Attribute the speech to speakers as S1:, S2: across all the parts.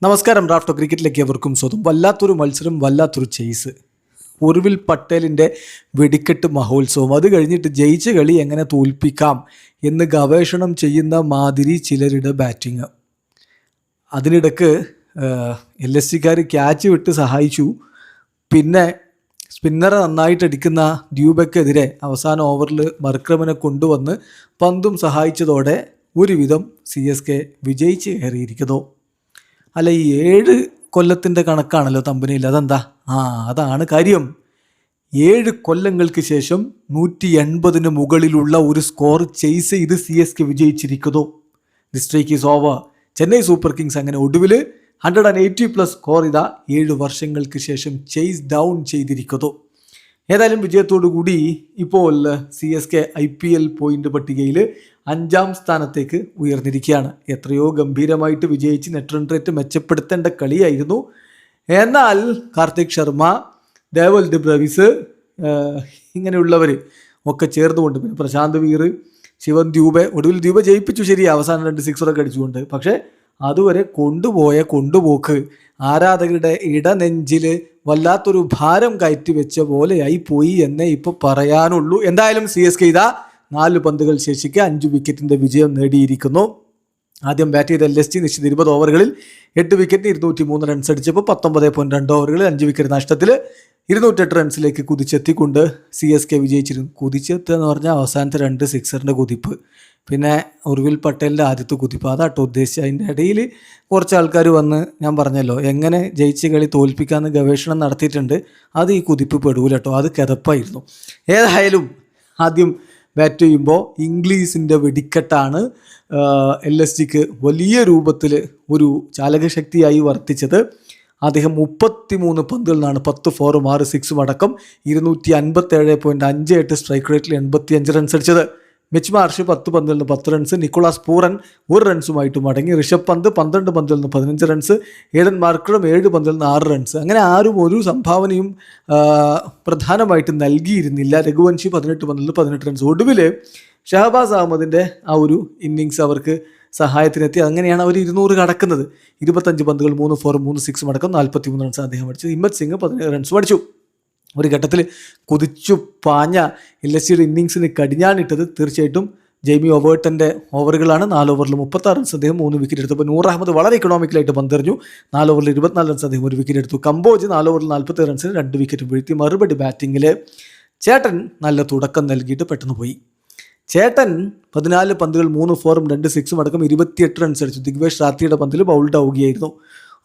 S1: നമസ്കാരം. റാഫ്റ്റോ ക്രിക്കറ്റിലേക്ക് എവർക്കും സ്വന്തം. വല്ലാത്തൊരു മത്സരം, വല്ലാത്തൊരു ചേസ്. ഉർവിൽ പട്ടേലിൻ്റെ വെടിക്കെട്ട് മഹോത്സവം. അത് കഴിഞ്ഞിട്ട് ജയിച്ച കളി എങ്ങനെ തോൽപ്പിക്കാം എന്ന് ഗവേഷണം ചെയ്യുന്ന മാതിരി ചിലരുടെ ബാറ്റിങ്. അതിനിടക്ക് LSGക്കാർ ക്യാച്ച് വിട്ട് സഹായിച്ചു. പിന്നെ സ്പിന്നറെ നന്നായിട്ടടിക്കുന്ന ഡ്യൂബയ്ക്കെതിരെ അവസാന ഓവറിൽ മർക്രമിനെ കൊണ്ടുവന്ന് പന്തും സഹായിച്ചതോടെ ഒരുവിധം CSK വിജയിച്ച് കയറിയിരിക്കുന്നു. അല്ല, ഈ 7 കൊല്ലത്തിൻ്റെ കണക്കാണല്ലോ തമ്പനിയിൽ. അതെന്താ? അതാണ് കാര്യം. 7 കൊല്ലങ്ങൾക്ക് ശേഷം 180 മുകളിലുള്ള ഒരു സ്കോർ ചേസ് ചെയ്ത് CSK വിജയിച്ചിരിക്കുന്നു. The streak is over. Chennai super kings അങ്ങനെ ഒടുവിൽ 180+ സ്കോർ ഇതാ 7 വർഷങ്ങൾക്ക് ശേഷം ചേസ് ഡൗൺ ചെയ്തിരിക്കുന്നു. ഏതായാലും വിജയത്തോടു കൂടി ഇപ്പോൾ CSK IPL പോയിന്റ് പട്ടികയിൽ 5ാം സ്ഥാനത്തേക്ക് ഉയർന്നിരിക്കുകയാണ്. എത്രയോ ഗംഭീരമായിട്ട് വിജയിച്ച് നെറ്റ് റൺ റേറ്റ് മെച്ചപ്പെടുത്തേണ്ട കളിയായിരുന്നു. എന്നാൽ കാർത്തിക് ശർമ്മ, ദേവൽ ബ്രവിസ് ഇങ്ങനെയുള്ളവർ ഒക്കെ ചേർന്നുകൊണ്ട്, പിന്നെ പ്രശാന്ത് വീർ, ശിവൻ ദ്യൂബെ, ഒടുവിൽ ദ്യൂബെ ജയിപ്പിച്ചു, ശരി, അവസാനം 2 സിക്സറൊക്കെ അടിച്ചുകൊണ്ട്. പക്ഷേ അതുവരെ കൊണ്ടുപോക്ക് ആരാധകരുടെ ഇടനെഞ്ചിൽ വല്ലാത്തൊരു ഭാരം കയറ്റി വെച്ച പോലെയായി പോയി എന്നേ ഇപ്പോൾ പറയാനുള്ളൂ. എന്തായാലും CSK ഇതാ 4 പന്തുകൾ ശേഷിക്കെ 5 വിക്കറ്റിൻ്റെ വിജയം നേടിയിരിക്കുന്നു. ആദ്യം ബാറ്റ് ചെയ്ത LSG നിശ്ചിത 20 ഓവറുകളിൽ 8 വിക്കറ്റിന് 203 റൺസ് അടിച്ചപ്പോൾ 19.2 ഓവറുകളിൽ 5 വിക്കറ്റ് നഷ്ടത്തിൽ 208 റൺസിലേക്ക് കുതിച്ചെത്തിക്കൊണ്ട് CSK വിജയിച്ചിരുന്നു. കുതിച്ചെത്തുക എന്ന് പറഞ്ഞാൽ അവസാനത്തെ 2 സിക്സറിൻ്റെ കുതിപ്പ്, പിന്നെ ഉർവിൽ പട്ടേലിൻ്റെ ആദ്യത്തെ കുതിപ്പ്, അതാട്ടോ ഉദ്ദേശിച്ചത്. അതിൻ്റെ ഇടയിൽ കുറച്ച് ആൾക്കാർ വന്ന്, ഞാൻ പറഞ്ഞല്ലോ, എങ്ങനെ ജയിച്ച് കളി തോൽപ്പിക്കാമെന്ന് ഗവേഷണം നടത്തിയിട്ടുണ്ട്. അത് ഈ കുതിപ്പ് പെടൂല കേട്ടോ, അത് കിതപ്പായിരുന്നു. ഏതായാലും ആദ്യം ബാറ്റ് ചെയ്യുമ്പോൾ ഇംഗ്ലീഷിൻ്റെ വെടിക്കെട്ടാണ് LSGക്ക് വലിയ രൂപത്തിൽ ഒരു ചാലകശക്തിയായി വർത്തിച്ചത്. അദ്ദേഹം 33 പന്തുകളിൽ നിന്നാണ് 10 4ഉം 6 6ഉം അടക്കം 257.58 സ്ട്രൈക്ക് റേറ്റിൽ 85 റൺസ് അടിച്ചത്. മിച്ച് മാർഷ് 10 പന്തിൽ നിന്ന് 10 റൺസ്, നിക്കോളാസ് പൂറൻ 1 റൺസുമായിട്ട് മടങ്ങി, ഋഷഭ് പന്ത് 12 പന്തിൽ നിന്ന് 15 റൺസ്, ഏഡൻ മാർക്രം 7 പന്തിൽ നിന്ന് 6 റൺസ്. അങ്ങനെ ആരും ഒരു സംഭാവനയും പ്രധാനമായിട്ട് നൽകിയിരുന്നില്ല. രഘുവൻഷി 18 പന്തിൽ നിന്ന് 18 റൺസ്. ഒടുവിൽ ഷഹബാസ് അഹമ്മദിൻ്റെ ആ ഒരു ഇന്നിങ്സ് അവർക്ക് സഹായത്തിനെത്തി. അങ്ങനെയാണ് അവർ 200 കടക്കുന്നത്. 25 പന്തുകൾ 3 4ഉം 3 6ഉം അടക്കം 43 റൺസ് അദ്ദേഹം അടിച്ചു. ഹിമ്മത് സിംഗ് 17 റൺസും അടിച്ചു. ഒരു ഘട്ടത്തിൽ കുതിച്ചു പാഞ്ഞ LSGയുടെ ഇന്നിങ്സിന് കടിഞ്ഞാണിട്ടത് തീർച്ചയായിട്ടും ജെയ്മി ഓവേർട്ടൻ്റെ ഓവറുകളാണ്. 4 ഓവറിൽ 36 റൺസ് അദ്ദേഹം 3 വിക്കറ്റ് എടുത്തപ്പോൾ നൂർ അഹമ്മദ് വളരെ ഇക്കണോമിക്കലായിട്ട് പന്തെറിഞ്ഞു. 4 ഓവറിൽ 24 റൺസ് അദ്ദേഹം 1 വിക്കറ്റ് എടുത്തു. കമ്പോജ് 4 ഓവറിൽ 47 റൺസിന് 2 വിക്കറ്റ് വീഴ്ത്തി. മറുപടി ബാറ്റിങ്ങിൽ ചേട്ടൻ നല്ല തുടക്കം നൽകിയിട്ട് പെട്ടെന്ന് പോയി. ചേട്ടൻ 14 പന്തുകൾ 3 4ഉം 2 6ഉം അടക്കം 28 റൺസ് അടിച്ചു. ദിഗ്വേഷ് റാത്തിയുടെ പന്തിൽ ബൗൾഡ് ആവുകയായിരുന്നു.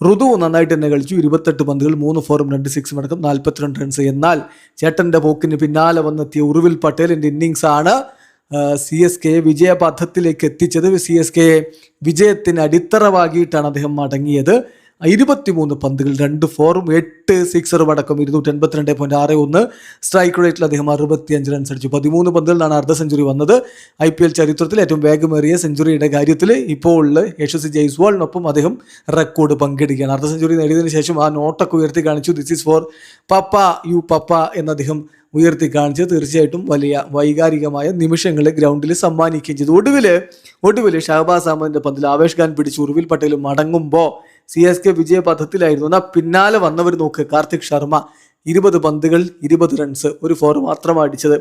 S1: ഋതു നന്നായിട്ട് തന്നെ കളിച്ചു. 28 പന്തുകൾ 3 4ഉം 2 6ഉം അടക്കം 42 റൺസ്. എന്നാൽ ചേട്ടൻ്റെ പോക്കിന് പിന്നാലെ വന്നെത്തിയ ഉർവിൽ പട്ടേലിൻ്റെ ഇന്നിങ്സാണ് CSKയെ വിജയപഥത്തിലേക്ക് എത്തിച്ചത്. CSKയെ വിജയത്തിന് അടിത്തറവാകിയിട്ടാണ് അദ്ദേഹം മടങ്ങിയത്. 23 പന്തുകൾ 2 4ഉം 8 6ഉം അടക്കം 282.61 സ്ട്രൈക്ക് റേറ്റിൽ അദ്ദേഹം 65 റൺസ് അടിച്ചു. 13 പന്തുകളിലാണ് അർദ്ധ സെഞ്ചുറി വന്നത്. IPL ചരിത്രത്തിൽ ഏറ്റവും വേഗമേറിയ സെഞ്ചുറിയുടെ കാര്യത്തിൽ ഇപ്പോൾ യശസ്വി ജയ്സ്വാളിനൊപ്പം അദ്ദേഹം റെക്കോർഡ് പങ്കിടുകയാണ്. അർദ്ധ സെഞ്ചുറി നേടിയതിനു ശേഷം ആ നോട്ടൊക്കെ ഉയർത്തി കാണിച്ചു. This is for papa, you papa എന്ന് അദ്ദേഹം ഉയർത്തി കാണിച്ച് തീർച്ചയായിട്ടും വലിയ വൈകാരികമായ നിമിഷങ്ങൾ ഗ്രൗണ്ടിൽ സമ്മാനിക്കുകയും ചെയ്തു. ഒടുവിൽ ഷഹബാസ് അഹമ്മദിൻ്റെ പന്തിൽ ആവേശ് ഖാൻ പിടിച്ച് ഉർവിൽ പട്ടേൽ മടങ്ങുമ്പോൾ CSK വിജയപഥത്തിലായിരുന്നു. എന്നാൽ പിന്നാലെ വന്നവർ നോക്ക്. കാർത്തിക് ശർമ്മ 20 പന്തുകൾ 20 റൺസ്, 1 4 മാത്രമാണ് അടിച്ചത്.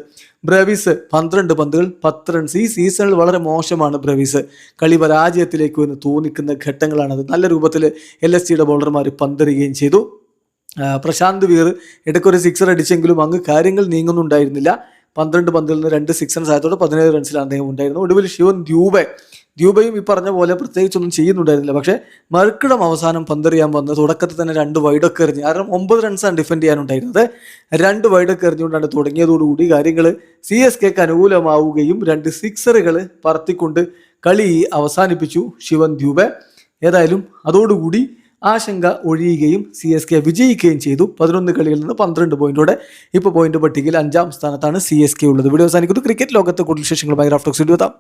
S1: ബ്രവിസ് 12 പന്തുകൾ 10 റൺസ്. ഈ സീസണിൽ വളരെ മോശമാണ് ബ്രവിസ്. കളി പരാജയത്തിലേക്ക് വന്ന് തോന്നിക്കുന്ന ഘട്ടങ്ങളാണത്. നല്ല രൂപത്തിൽ LSGയുടെ ബൗളർമാർ പന്തെറിയുകയും ചെയ്തു. പ്രശാന്ത് വീർ ഇടയ്ക്കൊരു സിക്സർ അടിച്ചെങ്കിലും അങ്ങ് കാര്യങ്ങൾ നീങ്ങുന്നുണ്ടായിരുന്നില്ല. 12 പന്തിൽ നിന്ന് 2 സിക്സർ സഹായത്തോടെ 17 റൺസിലാണ് അദ്ദേഹം ഉണ്ടായിരുന്നു. ഒടുവിൽ ശിവൻ ദ്യൂബയും ഈ പറഞ്ഞ പോലെ പ്രത്യേകിച്ചൊന്നും ചെയ്യുന്നുണ്ടായിരുന്നില്ല. പക്ഷേ മർക്കിടം അവസാനം പന്തെറിയാൻ വന്ന് തുടക്കത്തിൽ തന്നെ 2 വൈഡൊക്കെ എറിഞ്ഞ്, കാരണം 9 റൺസാണ് ഡിഫെൻഡ് ചെയ്യാനുണ്ടായിരുന്നത്. 2 വൈഡൊക്കെ എറിഞ്ഞുകൊണ്ടാണ് തുടങ്ങിയതോടുകൂടി കാര്യങ്ങൾ CSKക്ക് അനുകൂലമാവുകയും 2 സിക്സറുകൾ പറത്തിക്കൊണ്ട് കളി അവസാനിപ്പിച്ചു ശിവൻ ദ്യൂബെ. ഏതായാലും അതോടുകൂടി ആശങ്ക ഒഴിയുകയും CSK വിജയിക്കുകയും ചെയ്തു. 11 കളികളിൽ നിന്ന് 12 പോയിന്റോടെ ഇപ്പോൾ പോയിന്റ് പട്ടികയിൽ 5ാം സ്ഥാനത്താണ് CSK ഉള്ളത്. വീഡിയോ അവസാനിക്കുന്നു. ക്രിക്കറ്റ് ലോകത്തെ കൂടുതൽ വിശേഷങ്ങളുമായി റാഫ്റ്റോക്സ് എത്താം.